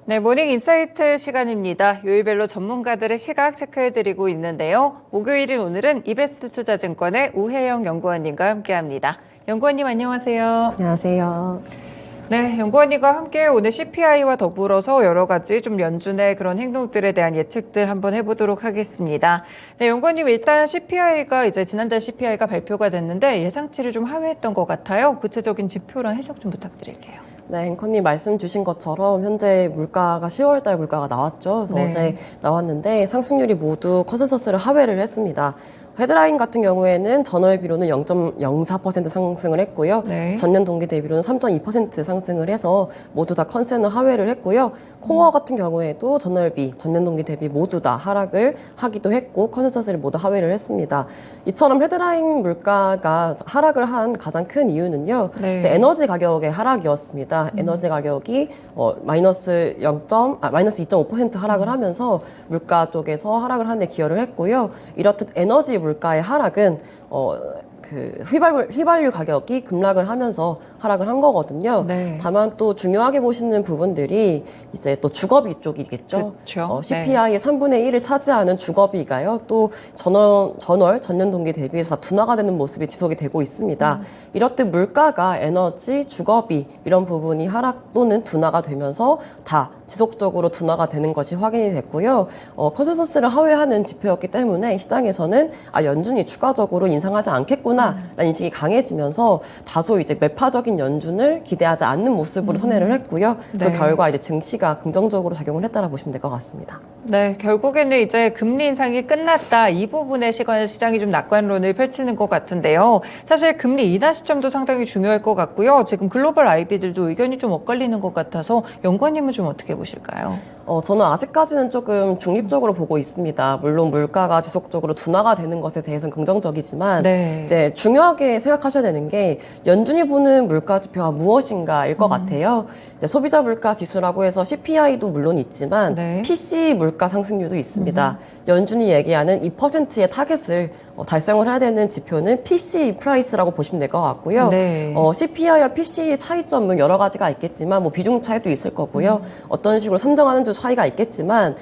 네, 모닝 인사이트 시간입니다. 요일별로 전문가들의 시각 체크해드리고 있는데요. 목요일인 오늘은 이베스트 투자증권의 우혜영 연구원님과 함께합니다. 연구원님 안녕하세요. 안녕하세요. 네, 연구원님과 함께 오늘 CPI와 더불어서 여러 가지 좀 연준의 그런 행동들에 대한 예측들 한번 해보도록 하겠습니다. 네, 연구원님 일단 CPI가 이제 지난달 CPI가 발표가 됐는데 예상치를 좀 하회했던 것 같아요. 구체적인 지표랑 해석 좀 부탁드릴게요. 네, 앵커님 말씀 주신 것처럼 현재 물가가 10월달 물가가 나왔죠. 그래서 네. 어제 나왔는데 상승률이 모두 컨센서스를 하회를 했습니다. 헤드라인 같은 경우에는 전월비로는 0.04% 상승을 했고요. 네. 전년 동기 대비로는 3.2% 상승을 해서 모두 다 컨센은 하회를 했고요. 코어 같은 경우에도 전월비, 전년 동기 대비 모두 다 하락을 하기도 했고 컨센서스를 모두 하회를 했습니다. 이처럼 헤드라인 물가가 하락을 한 가장 큰 이유는요. 네. 이제 에너지 가격의 하락이었습니다. 에너지 가격이 마이너스 2.5% 하락을 하면서 물가 쪽에서 하락을 하는 데 기여를 했고요. 이렇듯 에너지 물가의 하락은 휘발유 가격이 급락을 하면서 하락을 한 거거든요. 네. 다만 또 중요하게 보시는 부분들이 이제 또 주거비 쪽이겠죠. 그렇죠. CPI의 3분의 1을 차지하는 주거비가요. 또 전년 동기 대비해서 다 둔화가 되는 모습이 지속이 되고 있습니다. 이렇듯 물가가 에너지, 주거비 이런 부분이 하락 또는 둔화가 되면서 다 지속적으로 둔화가 되는 것이 확인이 됐고요. 컨센서스를 하회하는 지표였기 때문에 시장에서는 연준이 추가적으로 인상하지 않겠구나라는 인식이 강해지면서 다소 이제 매파적인 연준을 기대하지 않는 모습으로 선회를 했고요. 네. 그 결과 이제 증시가 긍정적으로 작용을 했다고 보시면 될 것 같습니다. 네, 결국에는 이제 금리 인상이 끝났다. 이 부분에 시장이 좀 낙관론을 펼치는 것 같은데요. 사실 금리 인하 시점도 상당히 중요할 것 같고요. 지금 글로벌 IB들도 의견이 좀 엇갈리는 것 같아서 연구원님은 좀 어떻게 보실까요? 저는 아직까지는 조금 중립적으로 보고 있습니다. 물론 물가가 지속적으로 둔화가 되는 것에 대해서는 긍정적이지만 네. 이제 중요하게 생각하셔야 되는 게 연준이 보는 물가 지표가 무엇인가일 것 같아요. 이제 소비자 물가 지수라고 해서 CPI도 물론 있지만 네. PC 물가 상승률도 있습니다. 연준이 얘기하는 2%의 타겟을 달성을 해야 되는 지표는 PC 프라이스라고 보시면 될 것 같고요. 네. CPI와 PC의 차이점은 여러 가지가 있겠지만 뭐 비중 차이도 있을 거고요. 어떤 식으로 산정하는지 차이가 있겠지만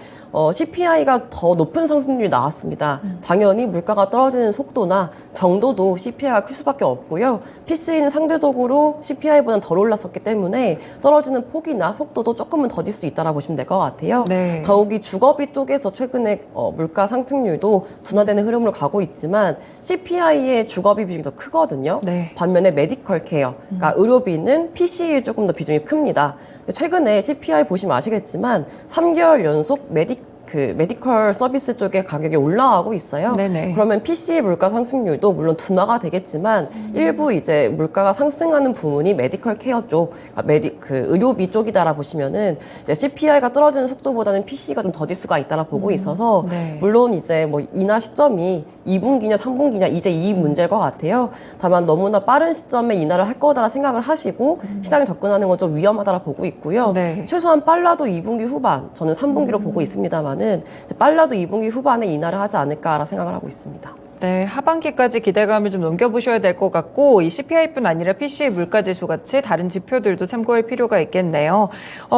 CPI가 더 높은 상승률이 나왔습니다. 당연히 물가가 떨어지는 속도나 정도도 CPI가 클 수밖에 없고요. PC는 상대적으로 CPI보다는 덜 올랐었기 때문에 떨어지는 폭이나 속도도 조금은 더딜 수 있다고 보시면 될 것 같아요. 네. 더욱이 주거비 쪽에서 최근에 물가 상승률도 둔화되는 흐름으로 가고 있지만 CPI의 주거비 비중이 더 크거든요. 네. 반면에 메디컬 케어, 그러니까 의료비는 PC에 조금 더 비중이 큽니다. 최근에 CPI 보시면 아시겠지만 3개월 연속 메디컬 서비스 쪽의 가격이 올라가고 있어요. 네네. 그러면 PC 물가 상승률도 물론 둔화가 되겠지만 일부 이제 물가가 상승하는 부분이 메디컬 케어 쪽, 의료비 쪽이다라 보시면은 이제 CPI가 떨어지는 속도보다는 PC가 좀 더딜 수가 있다라 보고 있어서 네. 물론 이제 뭐 인하 시점이 2분기냐 3분기냐 이제 이 문제일 것 같아요. 다만 너무나 빠른 시점에 인하를 할 거다라 생각을 하시고 시장에 접근하는 건 좀 위험하다라 보고 있고요. 네. 최소한 빨라도 2분기 후반, 저는 3분기로 보고 있습니다만은 빨라도 2분기 후반에 인하를 하지 않을까라 생각을 하고 있습니다. 네, 하반기까지 기대감을 좀 넘겨보셔야 될 것 같고 이 CPI뿐 아니라 PC의 물가지수 같이 다른 지표들도 참고할 필요가 있겠네요.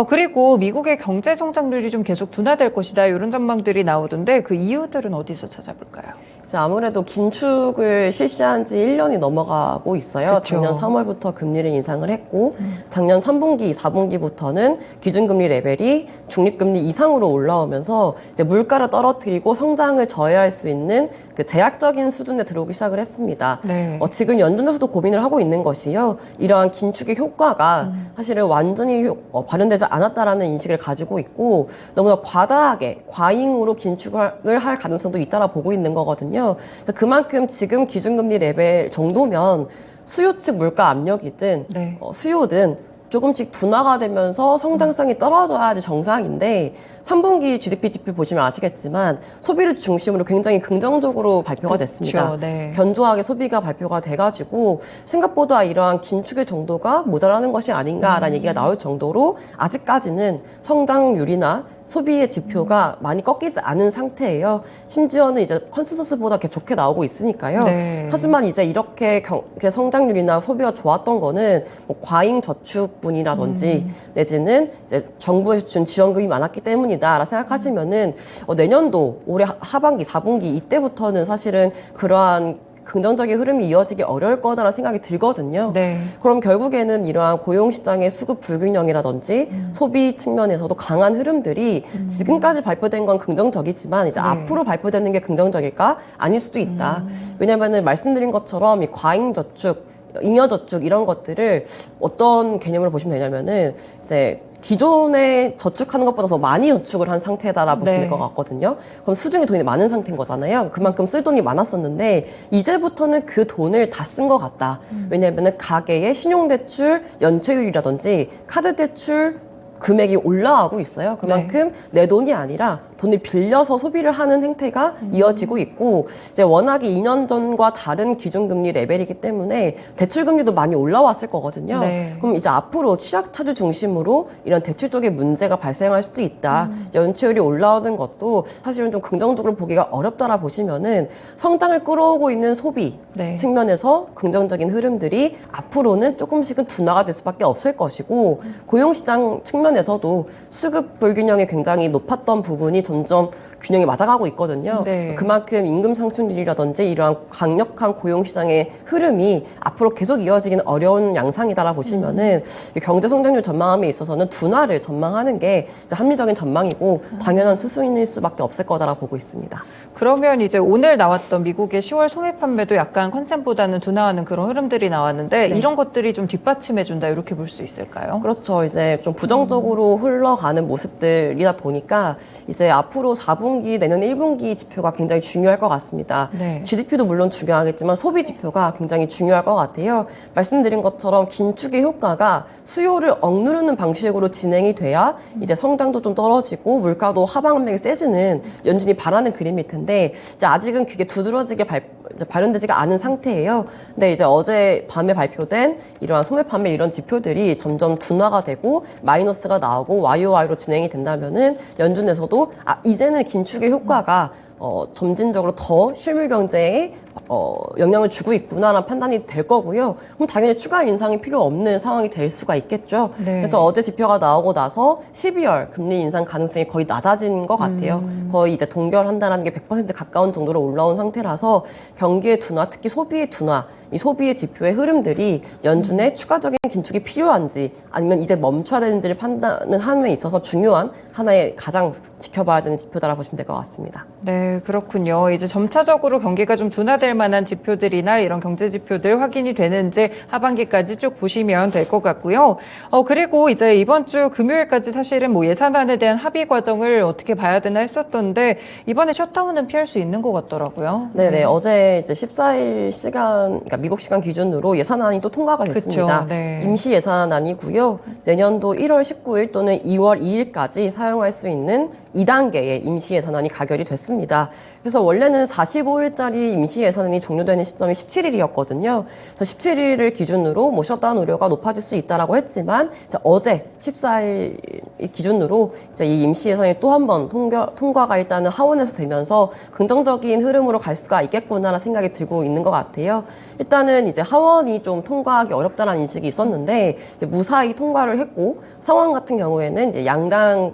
그리고 미국의 경제 성장률이 좀 계속 둔화될 것이다 이런 전망들이 나오던데 그 이유들은 어디서 찾아볼까요? 이제 아무래도 긴축을 실시한 지 1년이 넘어가고 있어요. 그쵸. 작년 3월부터 금리를 인상을 했고 작년 3분기, 4분기부터는 기준금리 레벨이 중립금리 이상으로 올라오면서 이제 물가를 떨어뜨리고 성장을 저해할 수 있는 그 제약적인 수준에 들어오기 시작을 했습니다. 네. 지금 연준에서도 고민을 하고 있는 것이요. 이러한 긴축의 효과가 사실은 완전히 발현되지 않았다라는 인식을 가지고 있고 너무나 과다하게 과잉으로 긴축을 할 가능성도 있다라 보고 있는 거거든요. 그래서 그만큼 지금 기준금리 레벨 정도면 수요 측 물가 압력이든 네. 수요든 조금씩 둔화가 되면서 성장성이 떨어져야지 정상인데 3분기 GDP 지표 보시면 아시겠지만 소비를 중심으로 굉장히 긍정적으로 발표가 됐습니다. 네. 견조하게 소비가 발표가 돼가지고 생각보다 이러한 긴축의 정도가 모자라는 것이 아닌가라는 얘기가 나올 정도로 아직까지는 성장률이나 소비의 지표가 많이 꺾이지 않은 상태예요. 심지어는 이제 컨센서스보다 더 좋게 나오고 있으니까요. 네. 하지만 이제 이렇게 이제 성장률이나 소비가 좋았던 거는 뭐 과잉 저축분이라든지 내지는 이제 정부에서 준 지원금이 많았기 때문이다라 생각하시면은 내년도 올해 하반기 4분기 이때부터는 사실은 그러한 긍정적인 흐름이 이어지기 어려울 거다라는 생각이 들거든요. 네. 그럼 결국에는 이러한 고용시장의 수급 불균형이라든지 소비 측면에서도 강한 흐름들이 지금까지 발표된 건 긍정적이지만 이제 네. 앞으로 발표되는 게 긍정적일까? 아닐 수도 있다. 왜냐면은 말씀드린 것처럼 이 과잉저축, 잉여저축 이런 것들을 어떤 개념으로 보시면 되냐면은 이제 기존에 저축하는 것보다 더 많이 저축을 한 상태다라 보시면 될 것 같거든요. 그럼 수중에 돈이 많은 상태인 거잖아요. 그만큼 쓸 돈이 많았었는데 이제부터는 그 돈을 다 쓴 것 같다. 왜냐하면 가계의 신용대출 연체율이라든지 카드대출 금액이 올라가고 있어요. 그만큼 내 돈이 아니라 돈을 빌려서 소비를 하는 행태가 이어지고 있고 이제 워낙에 2년 전과 다른 기준금리 레벨이기 때문에 대출금리도 많이 올라왔을 거거든요. 네. 그럼 이제 앞으로 취약차주 중심으로 이런 대출 쪽에 문제가 발생할 수도 있다. 연체율이 올라오는 것도 사실은 좀 긍정적으로 보기가 어렵다라 보시면은 성장을 끌어오고 있는 소비 네. 측면에서 긍정적인 흐름들이 앞으로는 조금씩은 둔화가 될 수밖에 없을 것이고 고용시장 측면에서도 수급 불균형이 굉장히 높았던 부분이 점점 균형이 맞아가고 있거든요. 네. 그만큼 임금 상승률이라든지 이러한 강력한 고용시장의 흐름이 앞으로 계속 이어지기는 어려운 양상이다라 보시면은 경제 성장률 전망함에 있어서는 둔화를 전망하는 게 이제 합리적인 전망이고 당연한 수순일 수밖에 없을 거다라 보고 있습니다. 그러면 이제 오늘 나왔던 미국의 10월 소매 판매도 약간 컨센보다는 둔화하는 그런 흐름들이 나왔는데 네. 이런 것들이 좀 뒷받침해준다 이렇게 볼 수 있을까요? 그렇죠. 이제 좀 부정적으로 흘러가는 모습들이다 보니까 이제 앞으로 4분기 내년 1분기 지표가 굉장히 중요할 것 같습니다. 네. GDP도 물론 중요하겠지만 소비 지표가 굉장히 중요할 것 같아요. 말씀드린 것처럼 긴축의 효과가 수요를 억누르는 방식으로 진행이 돼야 이제 성장도 좀 떨어지고 물가도 하방력이 세지는 연준이 바라는 그림일 텐데 이제 아직은 그게 두드러지게 이제 발현되지가 않은 상태예요. 근데 이제 어제 밤에 발표된 이러한 소매 판매 이런 지표들이 점점 둔화가 되고 마이너스가 나오고 YOY로 진행이 된다면은 연준에서도 이제는 긴축의 효과가 점진적으로 더 실물 경제에 영향을 주고 있구나라는 판단이 될 거고요. 그럼 당연히 추가 인상이 필요 없는 상황이 될 수가 있겠죠. 네. 그래서 어제 지표가 나오고 나서 12월 금리 인상 가능성이 거의 낮아진 것 같아요. 거의 이제 동결한다는 게 100% 가까운 정도로 올라온 상태라서 경기의 둔화, 특히 소비의 둔화, 이 소비의 지표의 흐름들이 연준의 추가적인 긴축이 필요한지 아니면 이제 멈춰야 되는지를 판단을 하는 데 있어서 중요한 하나의 가장 지켜봐야 되는 지표다라 보시면 될 것 같습니다. 네, 그렇군요. 이제 점차적으로 경기가 좀 둔화될 만한 지표들이나 이런 경제 지표들 확인이 되는지 하반기까지 쭉 보시면 될 것 같고요. 그리고 이제 이번 주 금요일까지 사실은 뭐 예산안에 대한 합의 과정을 어떻게 봐야 되나 했었던데 이번에 셧다운은 피할 수 있는 것 같더라고요. 네네. 어제 이제 14일 시간, 그러니까 미국 시간 기준으로 예산안이 또 통과가 됐습니다. 그쵸, 네. 임시 예산안이고요. 내년도 1월 19일 또는 2월 2일까지 사용할 수 있는 2단계의 임시 예산안이 가결이 됐습니다. 그래서 원래는 45일짜리 임시 예산안이 종료되는 시점이 17일이었거든요. 그래서 17일을 기준으로 뭐 셧다운 우려가 높아질 수 있다라고 했지만 이제 어제 14일 기준으로 이제 이 임시 예산이 또 한 번 통과가 일단은 하원에서 되면서 긍정적인 흐름으로 갈 수가 있겠구나라는 생각이 들고 있는 것 같아요. 일단은 이제 하원이 좀 통과하기 어렵다는 인식이 있었는데 이제 무사히 통과를 했고 상원 같은 경우에는 이제 양당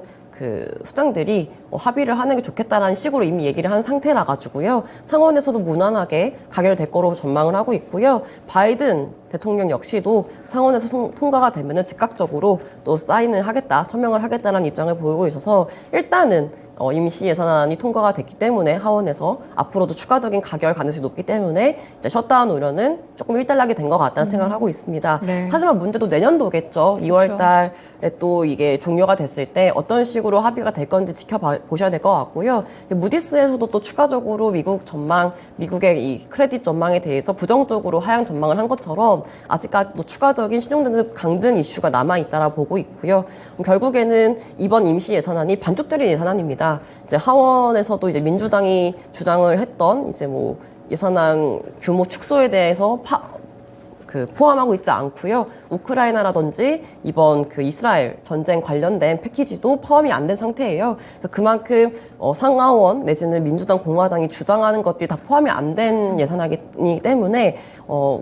수장들이 합의를 하는 게 좋겠다라는 식으로 이미 얘기를 한 상태라 가지고요. 상원에서도 무난하게 가결될 거로 전망을 하고 있고요. 바이든 대통령 역시도 상원에서 통과가 되면은 즉각적으로 또 사인을 하겠다, 서명을 하겠다는 입장을 보이고 있어서 일단은 임시 예산안이 통과가 됐기 때문에 하원에서 앞으로도 추가적인 가결 가능성이 높기 때문에 이제 셧다운 우려는 조금 일단락이 된 것 같다는 생각을 하고 있습니다. 네. 하지만 문제도 내년도겠죠. 2월 달에 또 이게 종료가 됐을 때 어떤 식으로 합의가 될 건지 지켜보셔야 될 것 같고요. 무디스에서도 또 추가적으로 미국의 이 크레딧 전망에 대해서 부정적으로 하향 전망을 한 것처럼 아직까지도 추가적인 신용등급 강등 이슈가 남아있다라 보고 있고요. 결국에는 이번 임시 예산안이 반쪽짜리 예산안입니다. 이제 하원에서도 이제 민주당이 주장을 했던 이제 뭐 예산안 규모 축소에 대해서 포함하고 있지 않고요. 우크라이나라든지 이번 그 이스라엘 전쟁 관련된 패키지도 포함이 안 된 상태예요. 그래서 그만큼 상하원 내지는 민주당, 공화당이 주장하는 것들이 다 포함이 안 된 예산안이기 때문에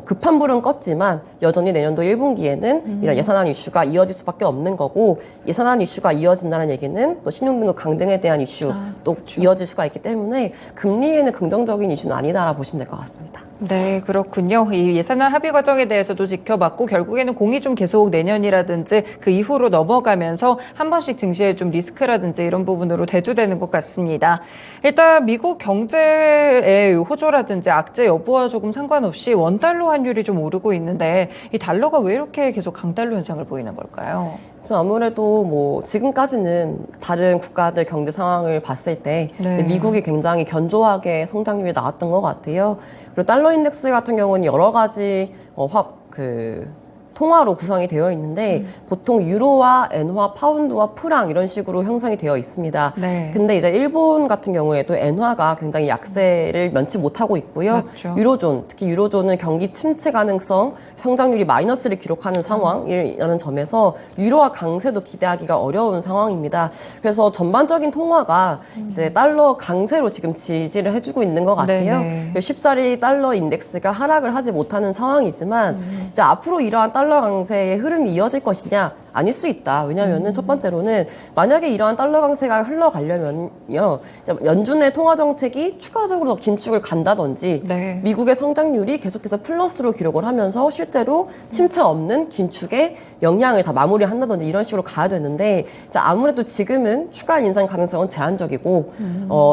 급한 불은 껐지만 여전히 내년도 1분기에는 이런 예산안 이슈가 이어질 수밖에 없는 거고, 예산안 이슈가 이어진다는 얘기는 또 신용등급 강등에 대한 이슈 또 그렇죠. 이어질 수가 있기 때문에 금리에는 긍정적인 이슈는 아니다라 보시면 될 것 같습니다. 네, 그렇군요. 이 예산안 합의 과정에 대해서도 지켜봤고 결국에는 공이 좀 계속 내년이라든지 그 이후로 넘어가면서 한 번씩 증시에 좀 리스크라든지 이런 부분으로 대두되는 것 같습니다. 일단 미국 경제의 호조라든지 악재 여부와 조금 상관없이 원달러 환율이 좀 오르고 있는데 이 달러가 왜 이렇게 계속 강달러 현상을 보이는 걸까요? 저 아무래도 뭐 지금까지는 다른 국가들 경제 상황을 봤을 때 네. 이제 미국이 굉장히 견조하게 성장률이 나왔던 것 같아요. 그리고 달러 인덱스 같은 경우는 여러 가지 통화로 구성이 되어 있는데 보통 유로와 엔화, 파운드와 프랑 이런 식으로 형성이 되어 있습니다. 네. 근데 이제 일본 같은 경우에도 엔화가 굉장히 약세를 면치 못하고 있고요. 맞죠. 유로존, 특히 유로존은 경기 침체 가능성, 성장률이 마이너스를 기록하는 상황이라는 점에서 유로화 강세도 기대하기가 어려운 상황입니다. 그래서 전반적인 통화가 이제 달러 강세로 지금 지지를 해주고 있는 것 같아요. 네네. 쉽사리 달러 인덱스가 하락을 하지 못하는 상황이지만 이제 앞으로 이러한 달러 강세의 흐름이 이어질 것이냐? 아닐 수 있다. 왜냐하면은 첫 번째로는 만약에 이러한 달러 강세가 흘러가려면요, 이제 연준의 통화 정책이 추가적으로 더 긴축을 간다든지, 네. 미국의 성장률이 계속해서 플러스로 기록을 하면서 실제로 침체 없는 긴축의 영향을 다 마무리한다든지 이런 식으로 가야 되는데, 이제 아무래도 지금은 추가 인상 가능성은 제한적이고,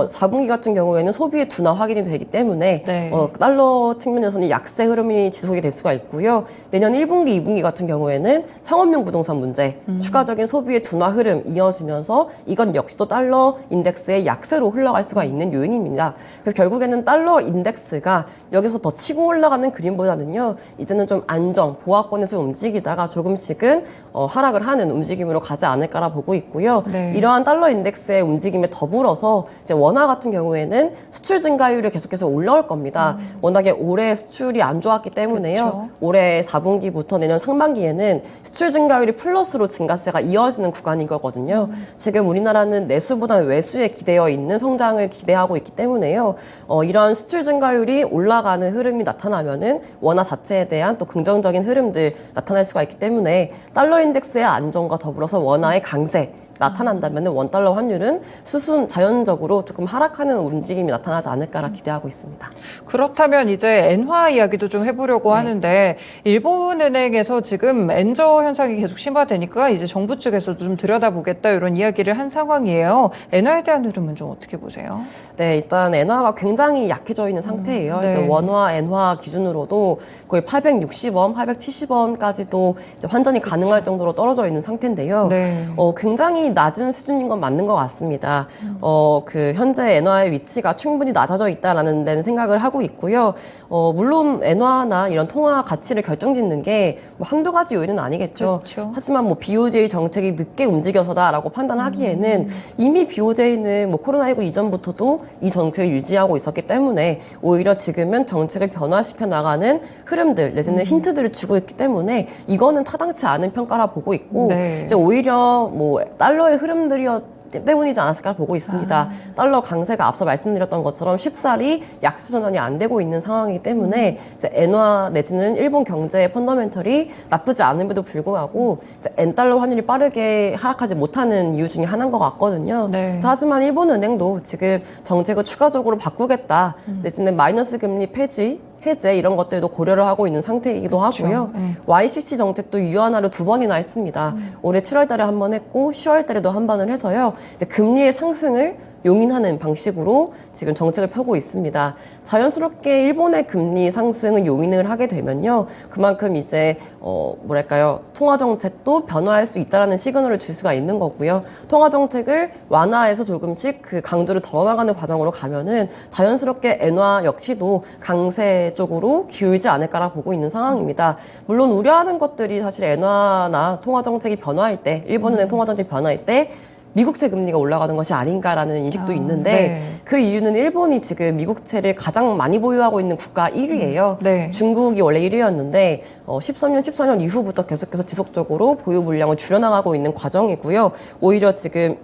4분기 같은 경우에는 소비의 둔화 확인이 되기 때문에 네. 달러 측면에서는 약세 흐름이 지속이 될 수가 있고요. 내년 1분기, 2분기 같은 경우에는 상업용 부동산 문제, 추가적인 소비의 둔화 흐름 이어지면서 이건 역시 또 달러 인덱스의 약세로 흘러갈 수가 있는 요인입니다. 그래서 결국에는 달러 인덱스가 여기서 더 치고 올라가는 그림보다는요, 이제는 좀 안정, 보합권에서 움직이다가 조금씩은 하락을 하는 움직임으로 가지 않을까라 보고 있고요. 네. 이러한 달러 인덱스의 움직임에 더불어서 이제 원화 같은 경우에는 수출 증가율이 계속해서 올라올 겁니다. 워낙에 올해 수출이 안 좋았기 때문에요. 그렇죠. 올해 4분기부터 내년 상반기에는 수출 증가율이 플러스로 증가세가 이어지는 구간인 거거든요. 지금 우리나라는 내수보다는 외수에 기대어 있는 성장을 기대하고 있기 때문에요. 이러한 수출 증가율이 올라가는 흐름이 나타나면은 원화 자체에 대한 또 긍정적인 흐름들 나타날 수가 있기 때문에 달러 인덱스의 안정과 더불어서 원화의 강세 나타난다면 원달러 환율은 자연적으로 조금 하락하는 움직임이 나타나지 않을까라 기대하고 있습니다. 그렇다면 이제 엔화 이야기도 좀 해보려고 하는데 일본은행에서 지금 엔저 현상이 계속 심화되니까 이제 정부 측에서도 좀 들여다보겠다 이런 이야기를 한 상황이에요. 엔화에 대한 흐름은 좀 어떻게 보세요? 네, 일단 엔화가 굉장히 약해져 있는 상태예요. 네. 이제 원화, 엔화 기준으로도 거의 860원, 870원까지도 이제 환전이 가능할 정도로 떨어져 있는 상태인데요. 네. 굉장히 낮은 수준인 건 맞는 것 같습니다. 현재 엔화의 위치가 충분히 낮아져 있다라는 데는 생각을 하고 있고요. 물론 엔화나 이런 통화 가치를 결정짓는 게 뭐 한두 가지 요인은 아니겠죠. 그렇죠. 하지만 뭐 BOJ 정책이 늦게 움직여서다라고 판단하기에는 이미 BOJ는 뭐 코로나19 이전부터도 이 정책을 유지하고 있었기 때문에 오히려 지금은 정책을 변화시켜 나가는 흐름들 내지는 힌트들을 주고 있기 때문에 이거는 타당치 않은 평가라 보고 있고 네. 이제 오히려 뭐 달러의 흐름들이었 때문이지 않았을까 보고 있습니다. 달러 강세가 앞서 말씀드렸던 것처럼 쉽사리 약세 전환이 안 되고 있는 상황이기 때문에 이제 엔화 내지는 일본 경제의 펀더멘털이 나쁘지 않음에도 불구하고 이제 엔달러 환율이 빠르게 하락하지 못하는 이유 중에 하나인 것 같거든요. 네. 하지만 일본은행도 지금 정책을 추가적으로 바꾸겠다 내지는 마이너스 금리 폐지 해제 이런 것들도 고려를 하고 있는 상태이기도 하고요. YCC 정책도 유연화를 2번이나 했습니다. 올해 7월 달에 한 번 했고 10월 달에도 한 번을 해서요. 이제 금리의 상승을 용인하는 방식으로 지금 정책을 펴고 있습니다. 자연스럽게 일본의 금리 상승을 용인을 하게 되면요. 그만큼 이제 통화 정책도 변화할 수 있다라는 시그널을 줄 수가 있는 거고요. 통화 정책을 완화해서 조금씩 그 강도를 더 나가는 과정으로 가면은 자연스럽게 엔화 역시도 강세 쪽으로 기울지 않을까라 보고 있는 상황입니다. 물론 우려하는 것들이 사실 엔화나 통화 정책이 변화할 때, 일본은행 통화 정책이 변화할 때 미국채 금리가 올라가는 것이 아닌가라는 인식도 있는데 네. 그 이유는 일본이 지금 미국채를 가장 많이 보유하고 있는 국가 1위예요. 네. 중국이 원래 1위였는데 14년 이후부터 계속해서 지속적으로 보유 물량을 줄여나가고 있는 과정이고요. 오히려 지금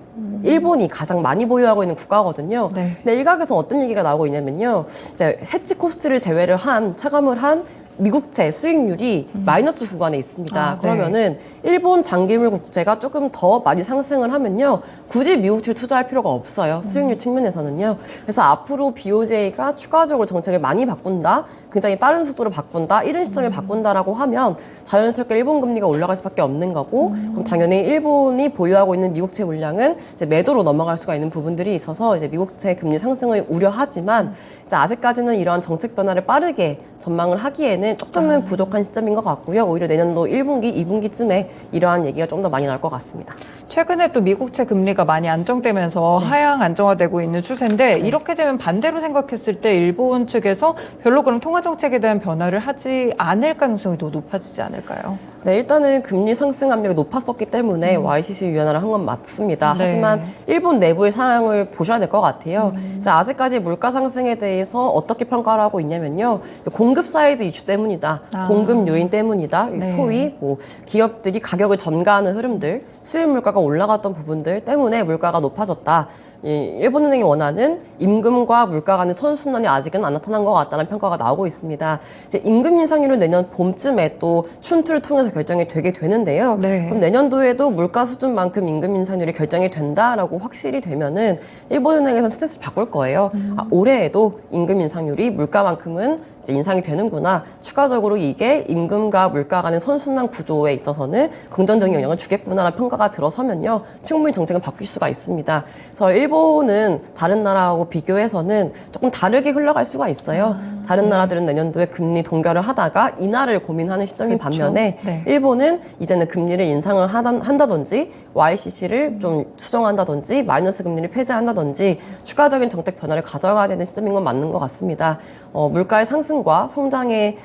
일본이 가장 많이 보유하고 있는 국가거든요. 네. 근데 일각에서 어떤 얘기가 나오고 있냐면요. 이제 해치 코스트를 제외를 한 차감을 한 미국채 수익률이 마이너스 구간에 있습니다. 아, 네. 그러면은 일본 장기물 국채가 조금 더 많이 상승을 하면요. 굳이 미국채를 투자할 필요가 없어요. 수익률 측면에서는요. 그래서 앞으로 BOJ가 추가적으로 정책을 많이 바꾼다, 굉장히 빠른 속도로 바꾼다, 이런 시점에 바꾼다라고 하면 자연스럽게 일본 금리가 올라갈 수밖에 없는 거고, 그럼 당연히 일본이 보유하고 있는 미국채 물량은 이제 매도로 넘어갈 수가 있는 부분들이 있어서 이제 미국채 금리 상승을 우려하지만 이제 아직까지는 이러한 정책 변화를 빠르게 전망을 하기에는 조금은 부족한 시점인 것 같고요. 오히려 내년도 1분기, 2분기쯤에 이러한 얘기가 좀 더 많이 나올 것 같습니다. 최근에 또 미국채 금리가 많이 안정되면서 하향 안정화되고 있는 추세인데 이렇게 되면 반대로 생각했을 때 일본 측에서 별로 그럼 통화 정책에 대한 변화를 하지 않을 가능성이 더 높아지지 않을까요? 네, 일단은 금리 상승 압력이 높았었기 때문에 YCC 유연화를 한 건 맞습니다. 네. 하지만 일본 내부의 상황을 보셔야 될 것 같아요. 자, 아직까지 물가 상승에 대해서 어떻게 평가를 하고 있냐면요. 공급 사이드 이슈 때문이다. 아. 공급 요인 때문이다. 네. 소위 뭐 기업들이 가격을 전가하는 흐름들, 수입 물가가 올라갔던 부분들 때문에 물가가 높아졌다. 일본은행이 원하는 임금과 물가 간의 선순환이 아직은 안 나타난 것 같다는 평가가 나오고 있습니다. 이제 임금 인상률은 내년 봄쯤에 또 춘투를 통해서 결정이 되게 되는데요. 네. 그럼 내년도에도 물가 수준만큼 임금 인상률이 결정이 된다라고 확실히 되면은 일본은행에서는 스탠스 바꿀 거예요. 아, 올해에도 임금 인상률이 물가만큼은 이제 인상이 되는구나. 추가적으로 이게 임금과 물가 간의 선순환 구조에 있어서는 긍정적인 영향을 주겠구나라는 평가가 들어서면요. 충분히 정책을 바뀔 수가 있습니다. 그래서 일본은 다른 나라하고 비교해서는 조금 다르게 흘러갈 수가 있어요. 다른 나라들은 내년도에 금리 동결을 하다가 인하를 고민하는 시점인 그렇죠. 반면에 네. 일본은 이제는 금리를 인상을 한다든지 YCC를 좀 수정한다든지 마이너스 금리를 폐지한다든지 추가적인 정책 변화를 가져가야 되는 시점인 건 맞는 것 같습니다. 물가의 상승과 성장의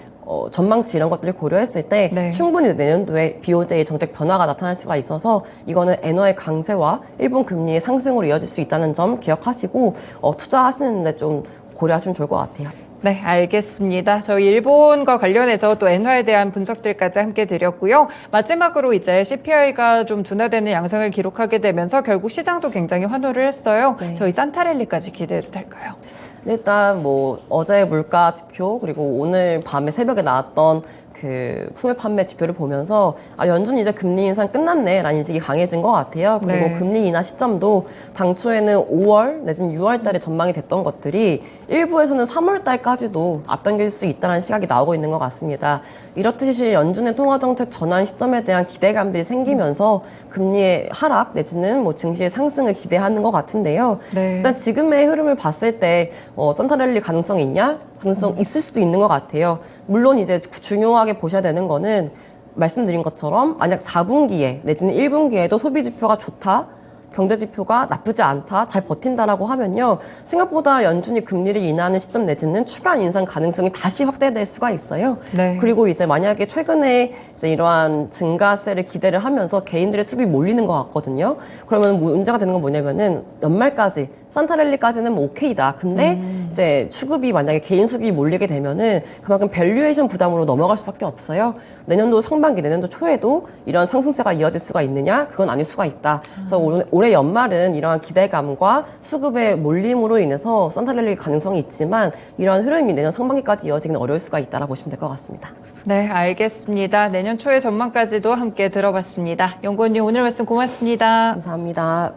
전망치 이런 것들을 고려했을 때 네. 충분히 내년도에 BOJ 정책 변화가 나타날 수가 있어서 이거는 엔화의 강세와 일본 금리의 상승으로 이어질 수 있다는 점 기억하시고 투자하시는데 좀 고려하시면 좋을 것 같아요. 네, 알겠습니다. 저희 일본과 관련해서 또 엔화에 대한 분석들까지 함께 드렸고요. 마지막으로 이제 CPI가 좀 둔화되는 양상을 기록하게 되면서 결국 시장도 굉장히 환호를 했어요. 네. 저희 산타랠리까지 기대해도 될까요? 일단 뭐 어제 물가 지표 그리고 오늘 밤에 새벽에 나왔던 그 소매 판매 지표를 보면서 연준이 이제 금리 인상 끝났네라는 인식이 강해진 것 같아요. 그리고 네. 금리 인하 시점도 당초에는 5월 내지는 6월 달에 전망이 됐던 것들이 일부에서는 3월 달까지도 앞당길 수 있다는 시각이 나오고 있는 것 같습니다. 이렇듯이 연준의 통화정책 전환 시점에 대한 기대감들이 생기면서 금리의 하락 내지는 뭐 증시의 상승을 기대하는 것 같은데요. 네. 일단 지금의 흐름을 봤을 때 산타랠리 가능성이 있냐? 가능성 있을 수도 있는 것 같아요. 물론 이제 중요하게 보셔야 되는 거는 말씀드린 것처럼 만약 4분기에 내지는 1분기에도 소비 지표가 좋다. 경제 지표가 나쁘지 않다, 잘 버틴다라고 하면요. 생각보다 연준이 금리를 인하하는 시점 내지는 추가 인상 가능성이 다시 확대될 수가 있어요. 네. 그리고 이제 만약에 최근에 이제 이러한 증가세를 기대를 하면서 개인들의 수급이 몰리는 것 같거든요. 그러면 문제가 되는 건 뭐냐면은 연말까지 산타랠리까지는 뭐 오케이다. 근데 이제 수급이 만약에 개인 수급이 몰리게 되면은 그만큼 밸류에이션 부담으로 넘어갈 수밖에 없어요. 내년도 상반기, 내년도 초에도 이런 상승세가 이어질 수가 있느냐? 그건 아닐 수가 있다. 그래서 올해 연말은 이러한 기대감과 수급의 몰림으로 인해서 산타랠리 가능성이 있지만 이러한 흐름이 내년 상반기까지 이어지기는 어려울 수가 있다라고 보시면 될 것 같습니다. 네, 알겠습니다. 내년 초의 전망까지도 함께 들어봤습니다. 연구원님 오늘 말씀 고맙습니다. 감사합니다.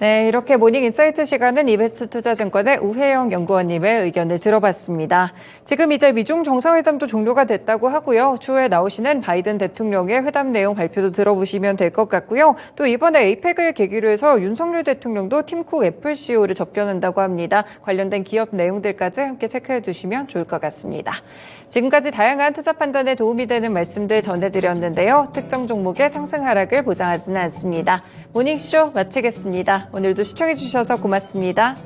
네, 이렇게 모닝 인사이트 시간은 이베스트 투자증권의 우혜영 연구원님의 의견을 들어봤습니다. 지금 이제 미중 정상회담도 종료가 됐다고 하고요. 추후에 나오시는 바이든 대통령의 회담 내용 발표도 들어보시면 될 것 같고요. 또 이번에 에이펙을 계기로 해서 윤석열 대통령도 팀쿡 애플 CEO를 접견한다고 합니다. 관련된 기업 내용들까지 함께 체크해 두시면 좋을 것 같습니다. 지금까지 다양한 투자 판단에 도움이 되는 말씀들 전해드렸는데요. 특정 종목의 상승 하락을 보장하지는 않습니다. 모닝쇼 마치겠습니다. 오늘도 시청해주셔서 고맙습니다.